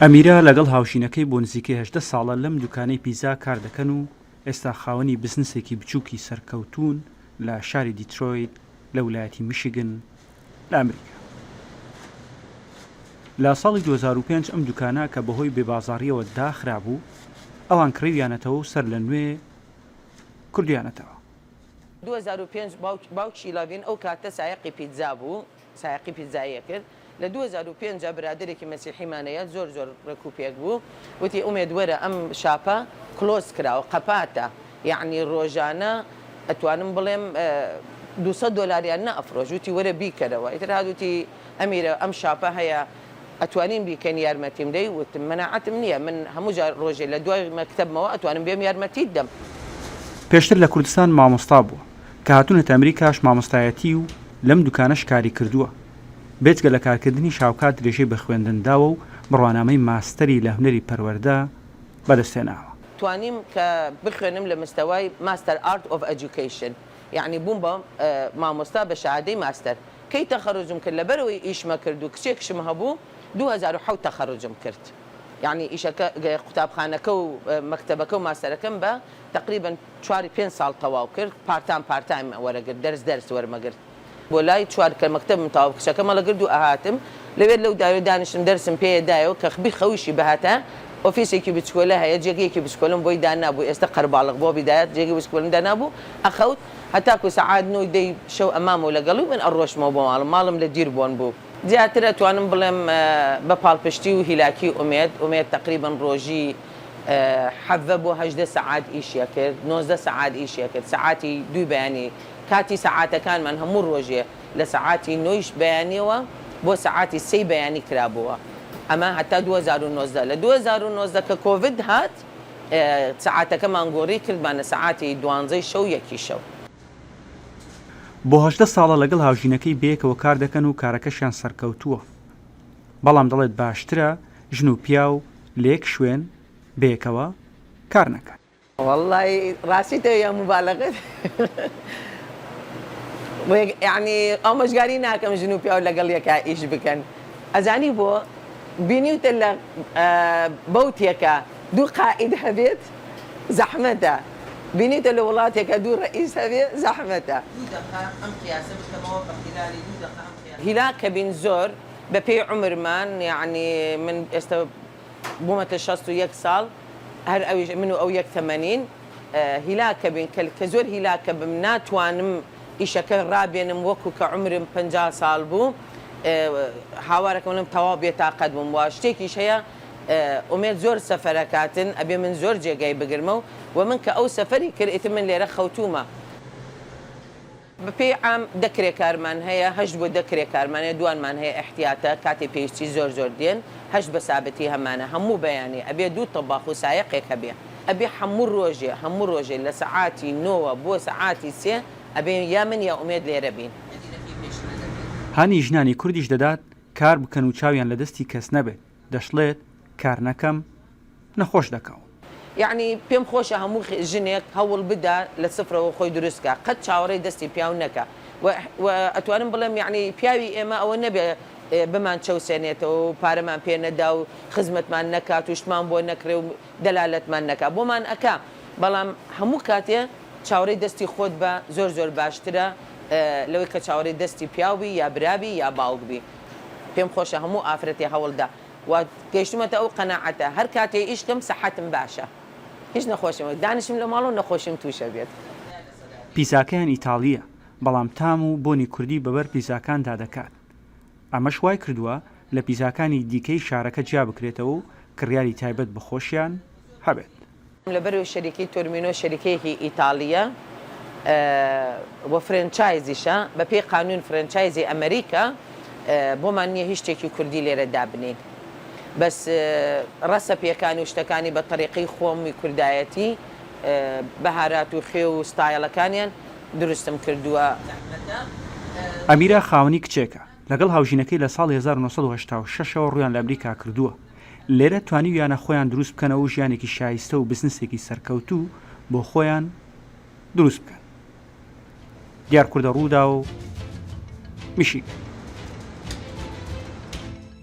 ئەمیرە لەگەڵ هاوشینەکەی بۆ نزیکەی 18 ساڵە لەم دوکانەی پیزا کار دەکەن و ئێستا خاوەنی بزنسێکی بچووکی سەرکەوتوون لە شاری دیترۆیت لە ویلایەتی میشیگن لە ئەمریکا. لە ساڵی 2005 ئەم دوکانە کە بەهۆی بێبازاڕیەوە داخرابوو ئەوان کڕیویانەتەوە و سەر لە نوێ کردویانەتەوە. 2005 باوکی لاوین ئەو کاتە سایقی پیتزا بوو، سایقی پیتزاییە کرد. لە 2005 برادێکی مەسیحیمانەیە زۆر ڕکوپێک بوو، وتی ئومێدوەرە ئەم شاپە کلۆز کراوە قەپاتە، یعنی ڕۆژانە ئەتوانم بڵێم $200 نەئەفرۆژ، وتی وەرە بیکەرەوە. ئیتر هاتوتی ئەمیرە ئەم شاپە هەیە ئەتوانین بیکەن یارمەتیم دەی، وتم مەناعەتم نییە، من هەموو جار ڕۆژێ لە دوای مەکتەبمەوە ئەتوانم بێم یارمەتیت دەم. پێشتر لە کوردستان مامۆستا بووە کە هاتوونەتە ئەمریکاش مامۆستایەتی و لەم دوکانەش کاری کردووە. بێجگە لە کارکردنی شاوکات درێژەی بە خوێندنداوە و بڕوانامەی ماستەری لە هونەری پەروەردە بەدەستێناوە. توانیم کە بخوێنم لە مستەوای ماستەر ئارت ئۆف ئەجوکیشن، یعنی بووم بە مامۆستا بە شەهادەی ماستەر. کەی تەخەڕوجم کرد لەبەرەوەی ئیشمە کرد و کچێکشم هەبوو 2007 تەخەڕوجم کرد. یعنی ئیشەکە قوتابخانەکە و مەکتەبەکە و ماستەرەکەم بە تقریبا 4-5 ساڵ تەواو کرد، پارتایم وەرەگرت، دەرس وەرمەگرت. بۆ لای چوارکە مەکتەبم تاوا کچەکەمە لەگرد و ئاهاتم لەوێت لەو داوێ دانیشتم دەرسم پێدایەوە کە خبی خەویشی بەهاتە ئۆفیسێکی بچکۆلە هەیە، جێگەیەکی بچکۆلم بۆی دانابوو، ئێستا قەرباڵغ بۆ بیدایەت جێگەی بچکۆلم دانابوو، ئەخەوت هەتاکو سەعات 9 دەی شەو ئەمامەوە لەگەڵی من ئەڕۆشمەوە بۆ ماڵم لە دیر بۆن بوو. زیاتر ئەتوانم بڵێم بە پاڵپشتی و هیلاکی ئومێد تقریبا ڕۆژی 7 بۆ 18 سەعات ئیشیە کرد، 19 سەعات ئیشیە کرد، سەعاتی 2 بەیانی کاتی سەعاتەکانمان هەموو ڕۆژێ لە سەعاتی 9 بەیانیەوە بۆ سەعاتی 3 بەیانی کرابووە. ئەمە هەتا 2019 لە 2019 کە کۆڤید هات سەعاتەکەمان گۆڕی کردمانە سەعاتی 12 شەو یەکی شەو. بۆ 18 ساڵە لەگەڵ هاوژینەکەی بەیەکەوە کار دەکەن و کارەکەشیان سەرکەوتووە، بەڵام دەڵێت باشترە ژن و پیا و لە یەک شوێن بەیەکەوە کار نەکەن. وەڵڵی ڕاستیتەوە یا موبالەغت یعنی ئامۆژگاری ناکەم ژن و پیا و لەگەڵ یەکا ئیش بکەن. ئەزانی بۆ بینیوتە لە بەوتێکە دوو قائید هەبێت زەحمەتە، بینیتە لە وڵاتێکە دوو ڕئیس هەبێت زەحمەتە. هیلا کە بین زۆر بە پێی عمرمان، یعنی من ئێستا بوومەتە 61 ساڵ، هەر ئەویش من و ئەو 180 هیلا کە بین کە زۆر هیلا کە بم ناتوانم ئیشەکە ڕابێنم وەکو کە عمرم 50 ساڵ بوو، هاوارەکەم تەواو بێتاقەت بووم. و شتێکیش هەیە ئومێد زۆر سەفەرەکاتن ئەبێ من زۆر جێگای بگرمە و من کە ئەو سەفەری کرد من لێرە خەوتومە. بە پێی عام دەکرێ کارمان هەیە، 8 بۆ دەکرێ کارمانەیە، دوانمان هەیە احتیاتە کاتی پێویستی زۆر دێن، 8 بە سابەتی هەمانە هەموو بەیانی ئەبێ 2 تەباخ و سایەقێک هەبێ، ئەبێ هەموو ڕۆژێ لە سەعاتی 9 بۆ سەعاتی 3 ئەبێ یا من یا ئومێد لێرە بین. هانی ژنانی کوردیش دەدات کار بکەن و چاویان لە دەستی کەس نەبێت، دەشڵێت کار نەکەم نەخۆش دەکەم. یعنی پێم خۆشە هەموو ژنێک هەوڵ بدا لە سفرەوە خۆی دروستکە، قەت چاوەڕێی دەستی پیاو نەکە. و ئەتوانم بڵێم یعنی پیاوی ئێمە ئەوە نەبێ بمان چەوسێنێتەوە و پارەمان پێ نەدا و خزمەتمان نەکات و شتمان بۆ نەکرێ و دەلالەتمان نەکات، بۆمان ئەکا، بەڵام هەموو کاتێ چاوەڕێی دەستی خۆت بە زۆر باشترە لەوەی کە چاوەڕێی دەستی پیاوی یا برابی یا باوکبی. پێم خۆشە هەموو ئافرەتی هەوڵدا و گەیشتمەتە ئەو قەناعەتە هەر کاتێ ئیشکەم سەحەتم باشە، هیچ نەخۆشم دانیشم لە ماڵ و نەخۆشم تووشە بێت. پیزاکەیان ئیتاڵیە، بەڵام تام و بۆنی کوردی بەبەر پیزاکاندا دەکات. ئەمەش وای کردووە لە پیزاکانی دیکەی شارەکە جیا بکرێتەوە و کڕیاری تایبەت بەخۆشیان هەبێت. لەبەرەوەی شەریکەی تۆرمینۆ شەریکەیەکی ئیتاڵیە بۆ فرەنچایزیشە، بە پێی قانون فرەنچایزی ئەمریکا بۆمان نییە هیچ شتێکی کوردی لێرە دابنین، بەس ڕەسەپیەکانی و شتەکانی بە تەریقی خۆمی کوردایەتی بەهارات و خێ و ستایلەکانیان دروستم کردووە. ئەمیرە خاوەنی کچێکە، لەگەڵ هاوژینەکەی لە ساڵی 1986ەوە ڕویان لە ئەمریکا کردووە. لێرە توانیویانە خۆیان دروست بکەنەوە و ژیانێکی شایستە و بزنسێکی سەرکەوتوو بۆ خۆیان دروست بکەن. دیار کوردە ڕوودا و میشیگن.